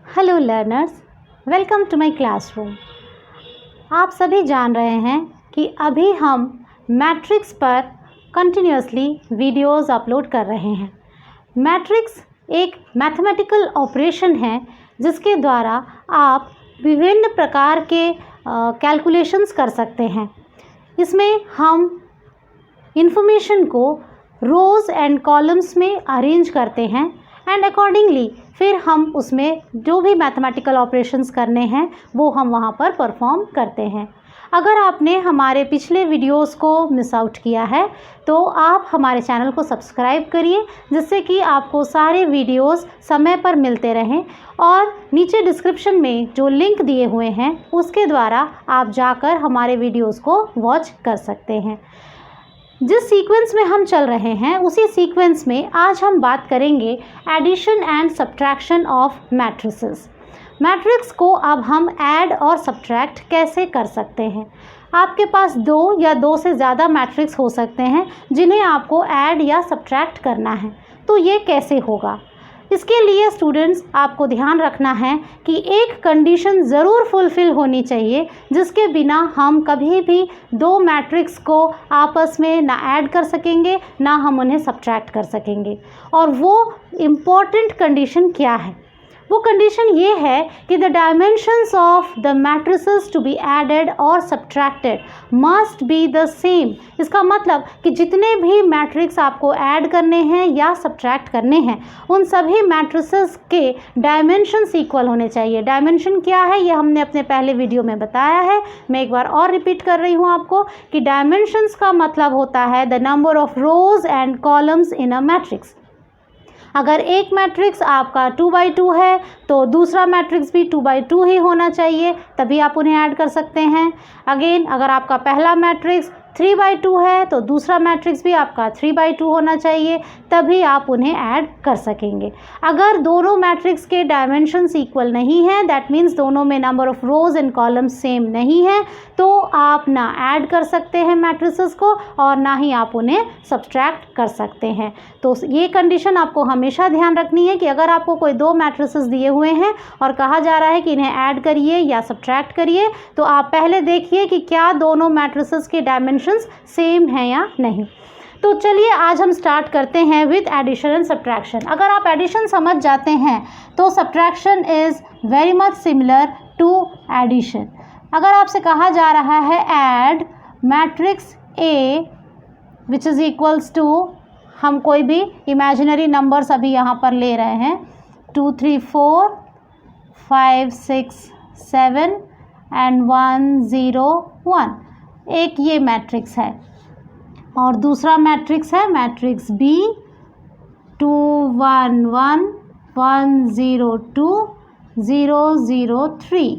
Hello learners, welcome to my classroom. आप सभी जान रहे हैं कि अभी हम मैट्रिक्स पर कंटिन्यूसली वीडियोस अपलोड कर रहे हैं। मैट्रिक्स एक मैथमेटिकल ऑपरेशन है जिसके द्वारा आप विभिन्न प्रकार के कैलकुलेशंस कर सकते हैं। इसमें हम इंफॉर्मेशन को रोज़ एंड कॉलम्स में अरेंज करते हैं एंड अकॉर्डिंगली फिर हम उसमें जो भी मैथमेटिकल ऑपरेशंस करने हैं वो हम वहाँ पर परफॉर्म करते हैं। अगर आपने हमारे पिछले वीडियोस को मिस आउट किया है तो आप हमारे चैनल को सब्सक्राइब करिए, जिससे कि आपको सारे वीडियोस समय पर मिलते रहें। और नीचे डिस्क्रिप्शन में जो लिंक दिए हुए हैं उसके द्वारा आप जाकर हमारे वीडियोस को वॉच कर सकते हैं। जिस सीक्वेंस में हम चल रहे हैं उसी सीक्वेंस में आज हम बात करेंगे addition and subtraction of matrices. Matrix को अब हम ऐड और सब्ट्रैक्ट कैसे कर सकते हैं। आपके पास दो या दो से ज़्यादा मैट्रिक्स हो सकते हैं जिन्हें आपको ऐड या सब्ट्रैक्ट करना है, तो ये कैसे होगा। इसके लिए स्टूडेंट्स आपको ध्यान रखना है कि एक कंडीशन ज़रूर फुलफ़िल होनी चाहिए, जिसके बिना हम कभी भी दो मैट्रिक्स को आपस में ना ऐड कर सकेंगे ना हम उन्हें सब्ट्रैक्ट कर सकेंगे। और वो इम्पॉर्टेंट कंडीशन क्या है? वो कंडीशन ये है कि the dimensions of the matrices to be added और subtracted must be the same. इसका मतलब कि जितने भी मैट्रिक्स आपको ऐड करने हैं या सब्ट्रैक्ट करने हैं उन सभी मैट्रिसेस के डायमेंशंस इक्वल होने चाहिए। डायमेंशन क्या है ये हमने अपने पहले वीडियो में बताया है, मैं एक बार और रिपीट कर रही हूँ आपको कि डायमेंशंस का मतलब होता है the number of rose and columns in a matrix. अगर एक मैट्रिक्स आपका 2x2 है तो दूसरा मैट्रिक्स भी 2x2 ही होना चाहिए, तभी आप उन्हें ऐड कर सकते हैं। अगेन, अगर आपका पहला मैट्रिक्स 3x2 है तो दूसरा मैट्रिक्स भी आपका 3x2 होना चाहिए, तभी आप उन्हें ऐड कर सकेंगे। अगर दोनों मैट्रिक्स के डायमेंशंस इक्वल नहीं हैं, दैट मीन्स दोनों में number of rose and columns same नहीं है, तो आप ना ऐड कर सकते हैं मैट्रिसेस को और ना ही आप उन्हें सब्ट्रैक्ट कर सकते हैं। तो ये कंडीशन आपको हमेशा ध्यान रखनी है कि अगर आपको कोई दो मैट्रिसेस दिए हुए हैं और कहा जा रहा है कि इन्हें ऐड करिए या सब्ट्रैक्ट करिए, तो आप पहले देखिए कि क्या दोनों मैट्रिसेस के डायमेंशंस सेम हैं या नहीं। तो चलिए आज हम स्टार्ट करते हैं विद एडिशन एंड सब्ट्रैक्शन। अगर आप एडिशन समझ जाते हैं तो subtraction is very much similar to addition. अगर आपसे कहा जा रहा है add matrix A which is equals to, हम कोई भी इमेजिनरी नंबर्स अभी यहाँ पर ले रहे हैं, 2 3 4 5 6 7 एंड 1 0 1, एक ये मैट्रिक्स है। और दूसरा मैट्रिक्स है मैट्रिक्स बी 2 1 1 1 0 2 0 0 3।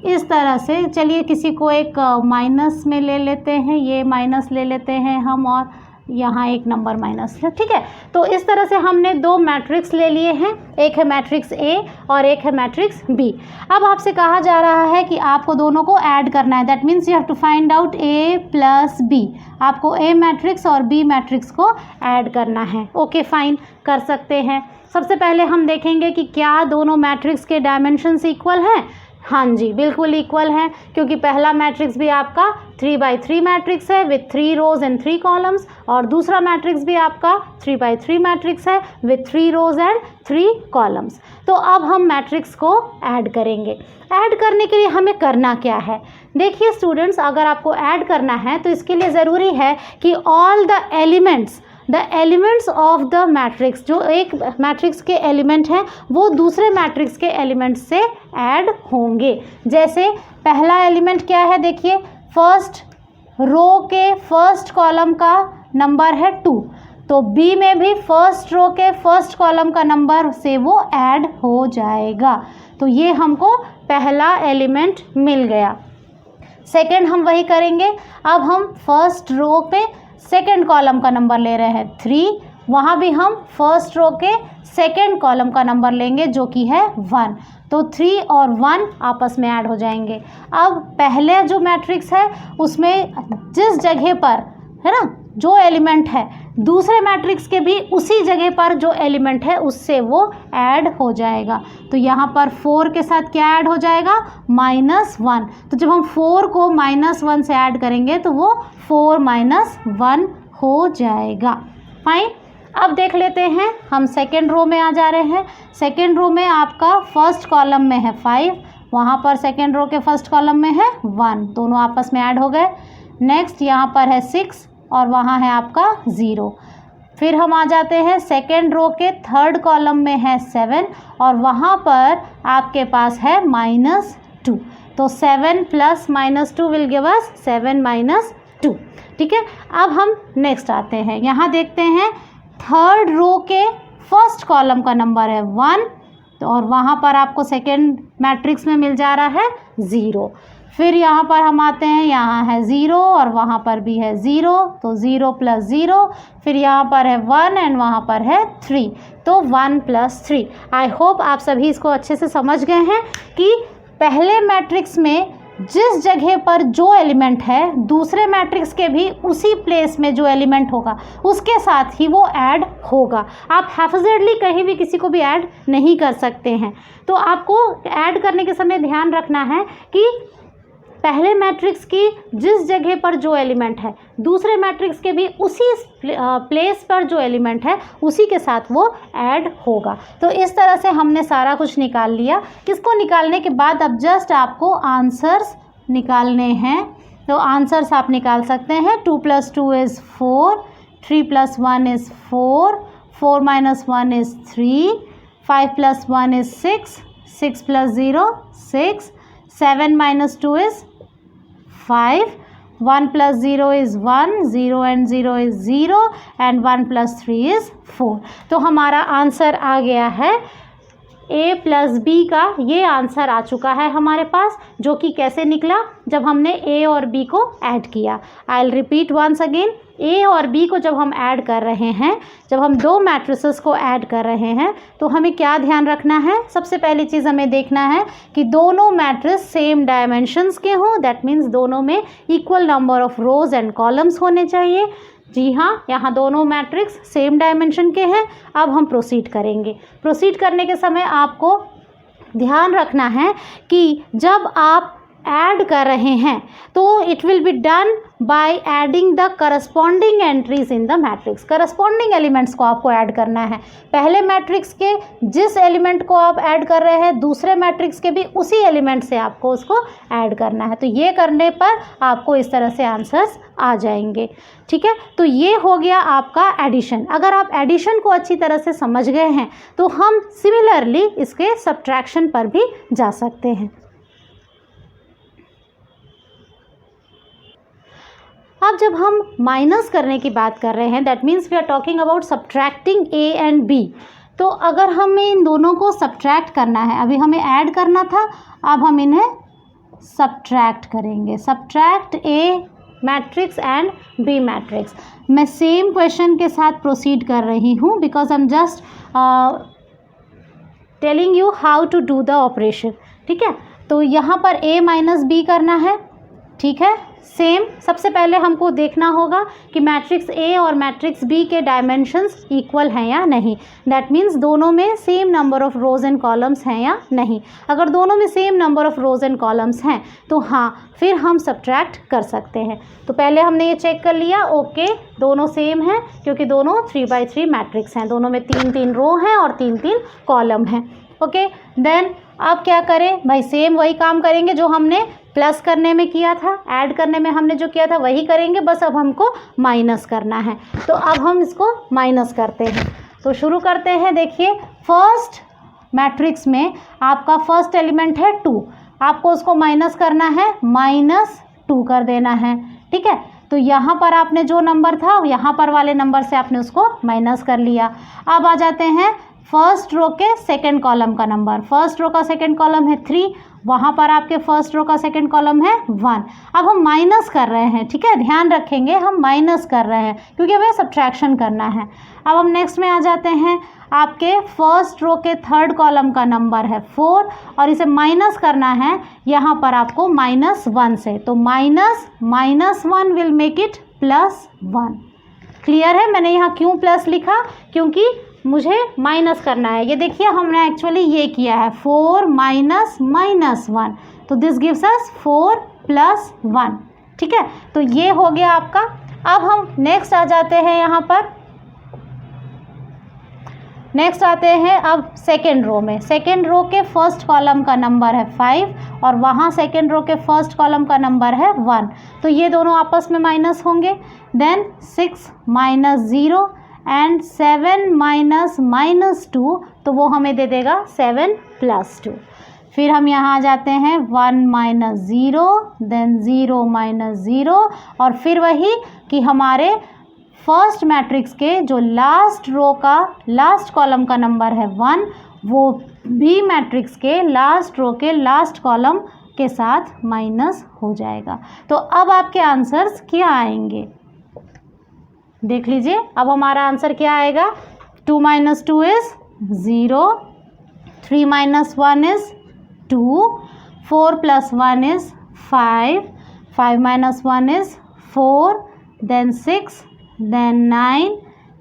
इस तरह से चलिए किसी को एक माइनस में ले लेते हैं, ये माइनस ले लेते हैं हम और यहाँ एक नंबर माइनस है, ठीक है। तो इस तरह से हमने दो मैट्रिक्स ले लिए हैं, एक है मैट्रिक्स ए और एक है मैट्रिक्स बी। अब आपसे कहा जा रहा है कि आपको दोनों को ऐड करना है, that means you have to find out A plus B. आपको ए मैट्रिक्स और बी मैट्रिक्स को ऐड करना है। ओके फाइन, कर सकते हैं। सबसे पहले हम देखेंगे कि क्या दोनों मैट्रिक्स के डायमेंशंस इक्वल हैं। हाँ जी, बिल्कुल इक्वल हैं, क्योंकि पहला मैट्रिक्स भी आपका 3x3 मैट्रिक्स है विथ 3 रोज एंड 3 कॉलम्स और दूसरा मैट्रिक्स भी आपका 3x3 मैट्रिक्स है विथ 3 रोज एंड 3 कॉलम्स। तो अब हम मैट्रिक्स को ऐड करेंगे। ऐड करने के लिए हमें करना क्या है? देखिए स्टूडेंट्स, अगर आपको ऐड करना है तो इसके लिए ज़रूरी है कि all the elements of the matrix, जो एक मैट्रिक्स के एलिमेंट हैं वो दूसरे मैट्रिक्स के एलिमेंट्स से ऐड होंगे। जैसे पहला एलिमेंट क्या है, देखिए फर्स्ट रो के फर्स्ट कॉलम का नंबर है 2, तो बी में भी फर्स्ट रो के फर्स्ट कॉलम का नंबर से वो ऐड हो जाएगा। तो ये हमको पहला एलिमेंट मिल गया। सेकंड हम वही करेंगे। अब हम फर्स्ट रो पे सेकेंड कॉलम का नंबर ले रहे हैं 3, वहाँ भी हम फर्स्ट रो के सेकेंड कॉलम का नंबर लेंगे जो कि है 1, तो 3 और 1 आपस में ऐड हो जाएंगे। अब पहले जो मैट्रिक्स है उसमें जिस जगह पर है ना जो एलिमेंट है दूसरे मैट्रिक्स के भी उसी जगह पर जो एलिमेंट है उससे वो ऐड हो जाएगा। तो यहाँ पर 4 के साथ क्या ऐड हो जाएगा, -1। तो जब हम 4 को -1 से ऐड करेंगे तो वो 4 - 1 हो जाएगा। फाइन। अब देख लेते हैं, हम सेकेंड रो में आ जा रहे हैं। सेकेंड रो में आपका फर्स्ट कॉलम में है 5, वहाँ पर सेकेंड रो के फर्स्ट कॉलम में है 1, दोनों आपस में ऐड हो गए। नेक्स्ट यहाँ पर है 6 और वहाँ है आपका 0। फिर हम आ जाते हैं सेकेंड रो के थर्ड कॉलम में है 7 और वहाँ पर आपके पास है -2। तो 7 + -2 विल गिव अस 7 - 2। ठीक है, अब हम नेक्स्ट आते हैं। यहाँ देखते हैं थर्ड रो के फर्स्ट कॉलम का नंबर है 1 तो और वहाँ पर आपको सेकेंड मैट्रिक्स में मिल जा रहा है 0। फिर यहाँ पर हम आते हैं, यहाँ है 0 और वहाँ पर भी है 0, तो 0 + 0। फिर यहाँ पर है 1 एंड वहाँ पर है 3, तो 1 + 3। आई होप आप सभी इसको अच्छे से समझ गए हैं कि पहले मैट्रिक्स में जिस जगह पर जो एलिमेंट है दूसरे मैट्रिक्स के भी उसी प्लेस में जो एलिमेंट होगा उसके साथ ही वो ऐड होगा। आप हैफजेडली कहीं भी किसी को भी ऐड नहीं कर सकते हैं। तो आपको ऐड करने के समय ध्यान रखना है कि पहले मैट्रिक्स की जिस जगह पर जो एलिमेंट है दूसरे मैट्रिक्स के भी उसी प्लेस पर जो एलिमेंट है उसी के साथ वो ऐड होगा। तो इस तरह से हमने सारा कुछ निकाल लिया। इसको निकालने के बाद अब जस्ट आपको आंसर्स निकालने हैं। तो आंसर्स आप निकाल सकते हैं। 2 + 2 = 4, 3 + 1 = 4, 4 - 1 = 3, 5 + 1 = 6, 6 + 0 = 6, 7 - 2 = 5, 1 + 0 = 1, 0 and 0 = 0 and 1 + 3 = 4। तो हमारा आंसर आ गया है A + B का। ये आंसर आ चुका है हमारे पास, जो कि कैसे निकला, जब हमने A और B को ऐड किया। I will repeat once again, A और B को जब हम ऐड कर रहे हैं, जब हम दो मैट्रिसेस को ऐड कर रहे हैं तो हमें क्या ध्यान रखना है। सबसे पहली चीज़ हमें देखना है कि दोनों मैट्रिक्स सेम डायमेंशंस के हों। दैट मीन्स दोनों में equal number of rose and columns होने चाहिए। जी हाँ, यहाँ दोनों मैट्रिक्स सेम डायमेंशन के हैं। अब हम प्रोसीड करेंगे। प्रोसीड करने के समय आपको ध्यान रखना है कि जब आप ऐड कर रहे हैं तो it will be done by adding the corresponding entries in the matrix. Corresponding elements को आपको ऐड करना है। पहले मैट्रिक्स के जिस एलिमेंट को आप ऐड कर रहे हैं दूसरे मैट्रिक्स के भी उसी एलिमेंट से आपको उसको ऐड करना है। तो ये करने पर आपको इस तरह से आंसर्स आ जाएंगे। ठीक है, तो ये हो गया आपका एडिशन। अगर आप एडिशन को अच्छी तरह से समझ गए हैं तो हम सिमिलरली इसके सब्ट्रैक्शन पर भी जा सकते हैं। अब जब हम माइनस करने की बात कर रहे हैं, that means we are talking about subtracting A and B। तो अगर हमें इन दोनों को सब्ट्रैक्ट करना है, अभी हमें ऐड करना था, अब हम इन्हें सब्ट्रैक्ट करेंगे। Subtract A matrix and B matrix. मैं सेम क्वेश्चन के साथ प्रोसीड कर रही हूँ because I am just telling you how to do the operation. ठीक है, तो यहाँ पर A - B करना है। ठीक है, सेम। सबसे पहले हमको देखना होगा कि मैट्रिक्स A और मैट्रिक्स B के डायमेंशंस इक्वल हैं या नहीं। दैट मीन्स दोनों में same number of rose and columns हैं या नहीं। अगर दोनों में same number of rose and columns हैं तो हाँ, फिर हम सब्ट्रैक्ट कर सकते हैं। तो पहले हमने ये चेक कर लिया, ओके दोनों सेम हैं क्योंकि दोनों 3x3 मैट्रिक्स हैं, दोनों में 3-3 रो हैं और 3-3 कॉलम हैं। ओके, देन अब क्या करें भाई, सेम वही काम करेंगे जो हमने प्लस करने में किया था, ऐड करने में हमने जो किया था वही करेंगे, बस अब हमको माइनस करना है। तो अब हम इसको माइनस करते हैं। तो शुरू करते हैं। देखिए, फर्स्ट मैट्रिक्स में आपका फर्स्ट एलिमेंट है 2, आपको उसको माइनस करना है, -2 कर देना है। ठीक है, तो यहाँ पर आपने जो नंबर था यहाँ पर वाले नंबर से आपने उसको माइनस कर लिया। अब आ जाते हैं फर्स्ट रो के सेकंड कॉलम का नंबर। फर्स्ट रो का सेकंड कॉलम है 3, वहाँ पर आपके फर्स्ट रो का सेकंड कॉलम है 1। अब हम माइनस कर रहे हैं। ठीक है, ध्यान रखेंगे हम माइनस कर रहे हैं क्योंकि हमें सब्ट्रैक्शन करना है। अब हम नेक्स्ट में आ जाते हैं। आपके फर्स्ट रो के थर्ड कॉलम का नंबर है 4 और इसे माइनस करना है यहाँ पर आपको -1 से। तो -1 विल मेक इट +1। क्लियर है? मैंने यहाँ क्यों प्लस लिखा? क्योंकि मुझे माइनस करना है। ये देखिए हमने एक्चुअली ये किया है 4 माइनस माइनस 1, तो दिस गिव्स अस 4 प्लस 1। ठीक है, तो ये हो गया आपका। अब हम नेक्स्ट आ जाते हैं यहाँ पर, नेक्स्ट आते हैं अब सेकेंड रो में। सेकेंड रो के फर्स्ट कॉलम का नंबर है 5 और वहाँ सेकेंड रो के फर्स्ट कॉलम का नंबर है 1, तो ये दोनों आपस में माइनस होंगे। Then 6 minus 0 and 7 minus minus 2, तो वो हमें दे देगा 7 प्लस 2। फिर हम यहाँ आ जाते हैं 1 माइनस 0, देन 0 माइनस 0, और फिर वही कि हमारे फर्स्ट मैट्रिक्स के जो लास्ट रो का लास्ट कॉलम का नंबर है 1, वो बी मैट्रिक्स के लास्ट रो के लास्ट कॉलम के साथ माइनस हो जाएगा। तो अब आपके आंसर्स क्या आएंगे देख लीजिए। अब हमारा आंसर क्या आएगा? 2 minus 2 is 0, 3 minus 1 is 2, 4 plus 1 is 5, 5 minus 1 is 4, then 6, then 9,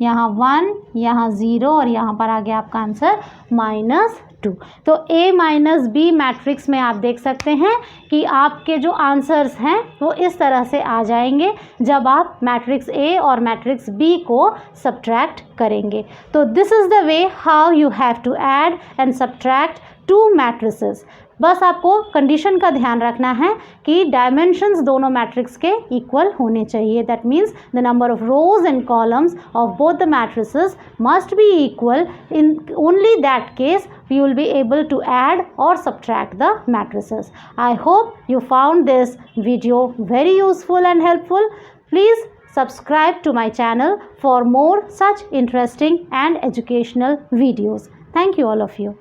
यहाँ 1, यहाँ 0 और यहाँ पर आ गया आपका आंसर -2। तो A माइनस बी मैट्रिक्स में आप देख सकते हैं कि आपके जो आंसर्स हैं वो इस तरह से आ जाएंगे जब आप मैट्रिक्स A और मैट्रिक्स B को सब्ट्रैक्ट करेंगे। तो this is the way how you have to add and subtract two matrices. बस आपको कंडीशन का ध्यान रखना है कि डायमेंशंस दोनों मैट्रिक्स के इक्वल होने चाहिए। That means the number of rose and columns of both the matrices must be equal. In only that case we will be able to add or subtract the matrices. I hope you found this video very useful and helpful. Please subscribe to my channel for more such interesting and educational videos. Thank you all of you.